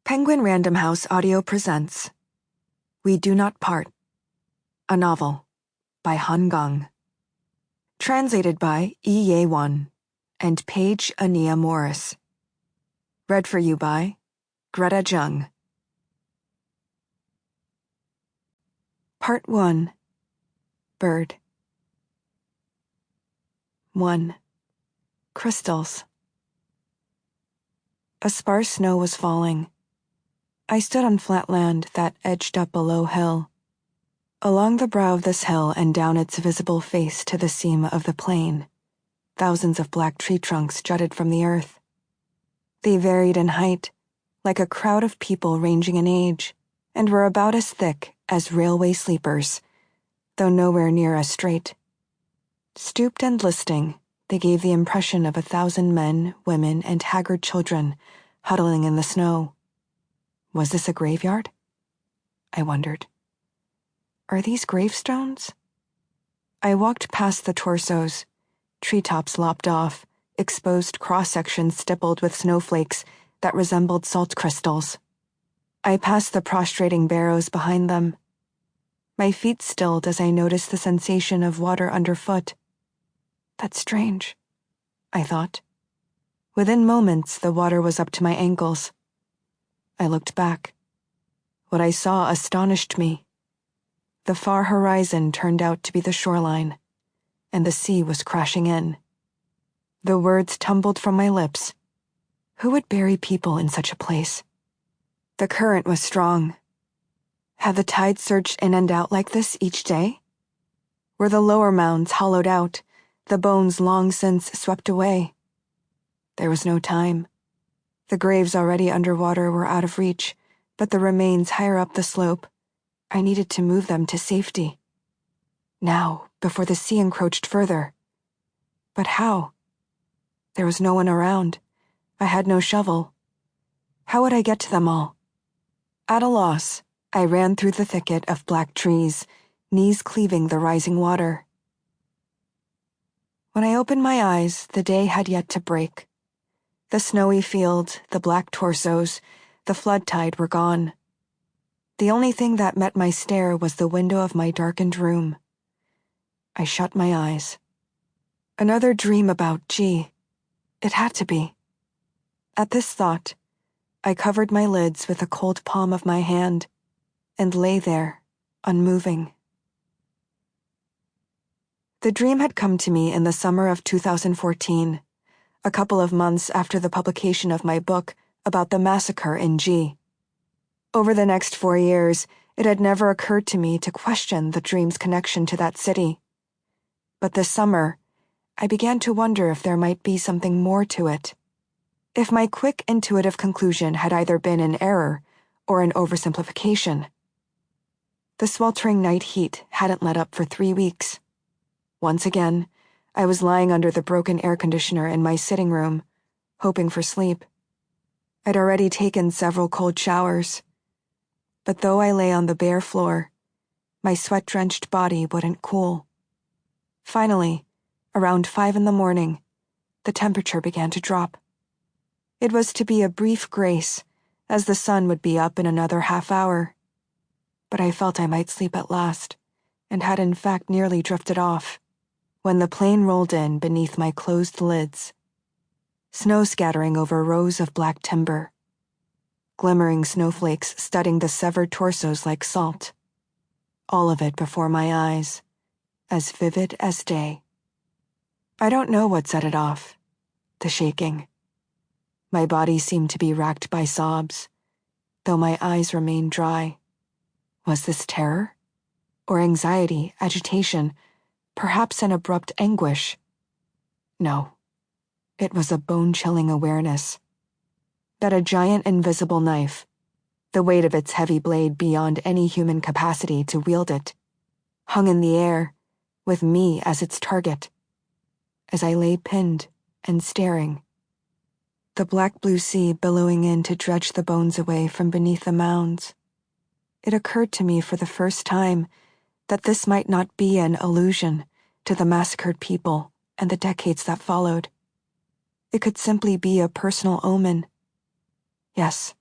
Penguin Random House Audio presents We Do Not Part, a novel by Kang. Translated by Ye-Won and Paige Ania Morris. Read for you by Greta Jung. Part 1. Bird. 1. Crystals. A sparse snow was falling. I stood on flat land that edged up a low hill. Along the brow of this hill and down its visible face to the seam of the plain, thousands of black tree trunks jutted from the earth. They varied in height, like a crowd of people ranging in age, and were about as thick as railway sleepers, though nowhere near as straight. Stooped and listing, they gave the impression of 1,000 men, women, and haggard children huddling in the snow. Was this a graveyard? I wondered. Are these gravestones? I walked past the torsos, treetops lopped off, exposed cross-sections stippled with snowflakes that resembled salt crystals. I passed the prostrating barrows behind them. My feet stilled as I noticed the sensation of water underfoot. That's strange, I thought. Within moments, the water was up to my ankles. I looked back. What I saw astonished me. The far horizon turned out to be the shoreline, and the sea was crashing in. The words tumbled from my lips. Who would bury people in such a place? The current was strong. Had the tide surged in and out like this each day? Were the lower mounds hollowed out, the bones long since swept away? There was no time. The graves already underwater were out of reach, but the remains higher up the slope, I needed to move them to safety. Now, before the sea encroached further. But how? There was no one around. I had no shovel. How would I get to them all? At a loss, I ran through the thicket of black trees, knees cleaving the rising water. When I opened my eyes, the day had yet to break. The snowy field, the black torsos, the flood tide were gone. The only thing that met my stare was the window of my darkened room. I shut my eyes. Another dream about G. It had to be. At this thought, I covered my lids with the cold palm of my hand and lay there, unmoving. The dream had come to me in the summer of 2014. A couple of months after the publication of my book about the massacre in G. Over the next 4 years, it had never occurred to me to question the dream's connection to that city. But this summer, I began to wonder if there might be something more to it. If my quick intuitive conclusion had either been an error or an oversimplification. The sweltering night heat hadn't let up for 3 weeks. Once again, I was lying under the broken air conditioner in my sitting room, hoping for sleep. I'd already taken several cold showers. But though I lay on the bare floor, my sweat-drenched body wouldn't cool. Finally, around 5 a.m, the temperature began to drop. It was to be a brief grace, as the sun would be up in another half hour. But I felt I might sleep at last, and had in fact nearly drifted off, when the plane rolled in beneath my closed lids. Snow scattering over rows of black timber. Glimmering snowflakes studding the severed torsos like salt. All of it before my eyes, as vivid as day. I don't know what set it off. The shaking. My body seemed to be racked by sobs, though my eyes remained dry. Was this terror? Or anxiety, agitation, perhaps an abrupt anguish? No. It was a bone-chilling awareness. That a giant invisible knife, the weight of its heavy blade beyond any human capacity to wield it, hung in the air, with me as its target. As I lay pinned and staring, the black-blue sea billowing in to dredge the bones away from beneath the mounds. It occurred to me for the first time that this might not be an allusion to the massacred people and the decades that followed. It could simply be a personal omen. Yes,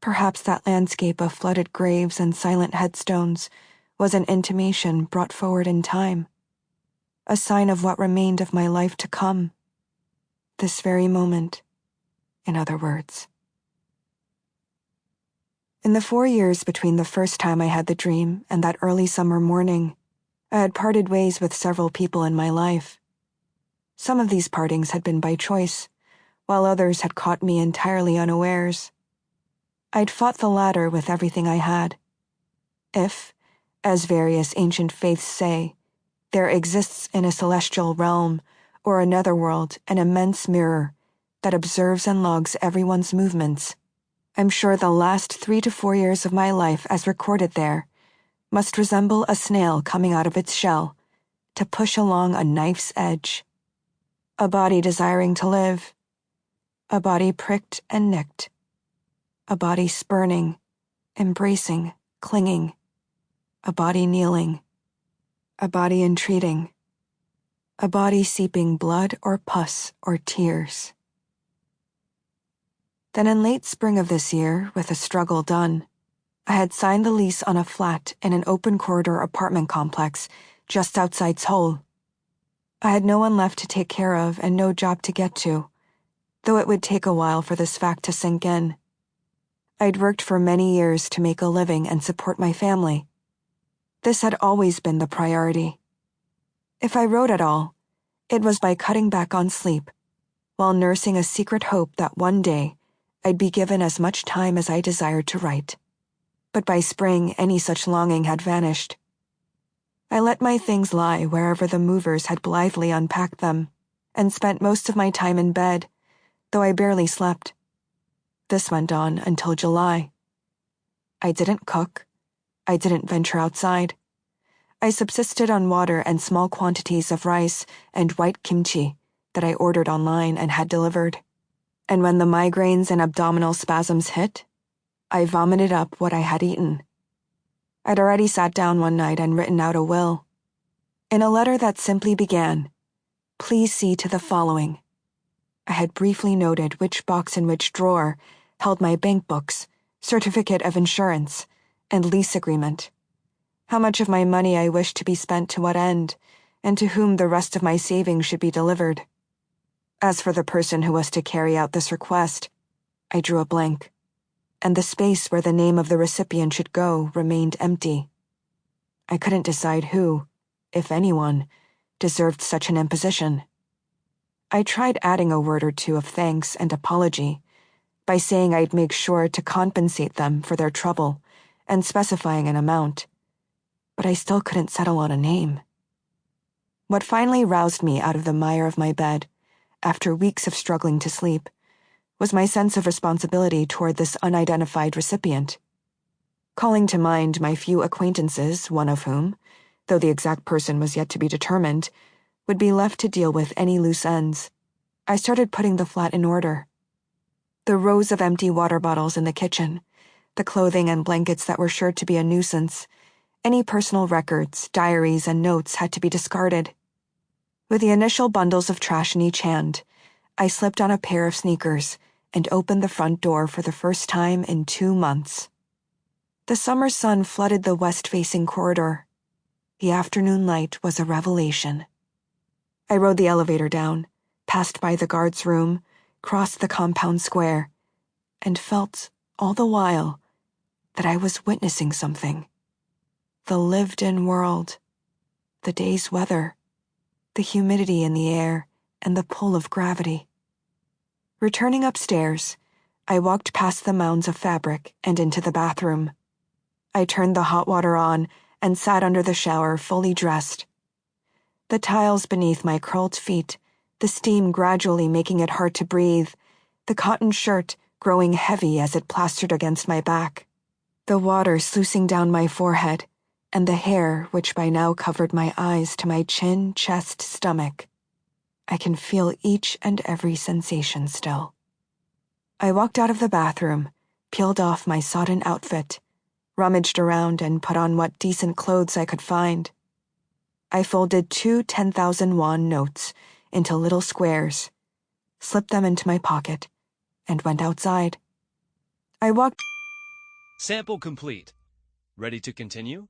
Perhaps that landscape of flooded graves and silent headstones was an intimation brought forward in time, a sign of what remained of my life to come. This very moment, in other words. In the 4 years between the first time I had the dream and that early summer morning, I had parted ways with several people in my life. Some of these partings had been by choice, while others had caught me entirely unawares. I'd fought the latter with everything I had. If, as various ancient faiths say, there exists in a celestial realm or a netherworld an immense mirror that observes and logs everyone's movements, I'm sure the last 3 to 4 years of my life as recorded there must resemble a snail coming out of its shell to push along a knife's edge. A body desiring to live, a body pricked and nicked, a body spurning, embracing, clinging, a body kneeling, a body entreating, a body seeping blood or pus or tears. Then in late spring of this year, with a struggle done, I had signed the lease on a flat in an open corridor apartment complex just outside Seoul. I had no one left to take care of and no job to get to, though it would take a while for this fact to sink in. I'd worked for many years to make a living and support my family. This had always been the priority. If I wrote at all, it was by cutting back on sleep, while nursing a secret hope that one day I'd be given as much time as I desired to write. But by spring, any such longing had vanished. I let my things lie wherever the movers had blithely unpacked them, and spent most of my time in bed, though I barely slept. This went on until July. I didn't cook. I didn't venture outside. I subsisted on water and small quantities of rice and white kimchi that I ordered online and had delivered. And when the migraines and abdominal spasms hit, I vomited up what I had eaten. I'd already sat down one night and written out a will. In a letter that simply began, "Please see to the following," I had briefly noted which box in which drawer held my bank books, certificate of insurance, and lease agreement, how much of my money I wished to be spent to what end, and to whom the rest of my savings should be delivered. As for the person who was to carry out this request, I drew a blank, and the space where the name of the recipient should go remained empty. I couldn't decide who, if anyone, deserved such an imposition. I tried adding a word or two of thanks and apology by saying I'd make sure to compensate them for their trouble and specifying an amount, but I still couldn't settle on a name. What finally roused me out of the mire of my bed, after weeks of struggling to sleep, was my sense of responsibility toward this unidentified recipient. Calling to mind my few acquaintances, one of whom, though the exact person was yet to be determined, would be left to deal with any loose ends, I started putting the flat in order. The rows of empty water bottles in the kitchen, the clothing and blankets that were sure to be a nuisance, any personal records, diaries, and notes had to be discarded. With the initial bundles of trash in each hand, I slipped on a pair of sneakers and opened the front door for the first time in 2 months. The summer sun flooded the west-facing corridor. The afternoon light was a revelation. I rode the elevator down, passed by the guard's room, crossed the compound square, and felt, all the while, that I was witnessing something. The lived-in world, the day's weather, the humidity in the air, and the pull of gravity. Returning upstairs, I walked past the mounds of fabric and into the bathroom. I turned the hot water on and sat under the shower fully dressed. The tiles beneath my curled feet, the steam gradually making it hard to breathe, the cotton shirt growing heavy as it plastered against my back, the water sluicing down my forehead, and the hair which by now covered my eyes to my chin, chest, stomach. I can feel each and every sensation still. I walked out of the bathroom, peeled off my sodden outfit, rummaged around and put on what decent clothes I could find. I folded 2 10,000 won notes into little squares, slipped them into my pocket, and went outside. I walked Sample complete. Ready to continue?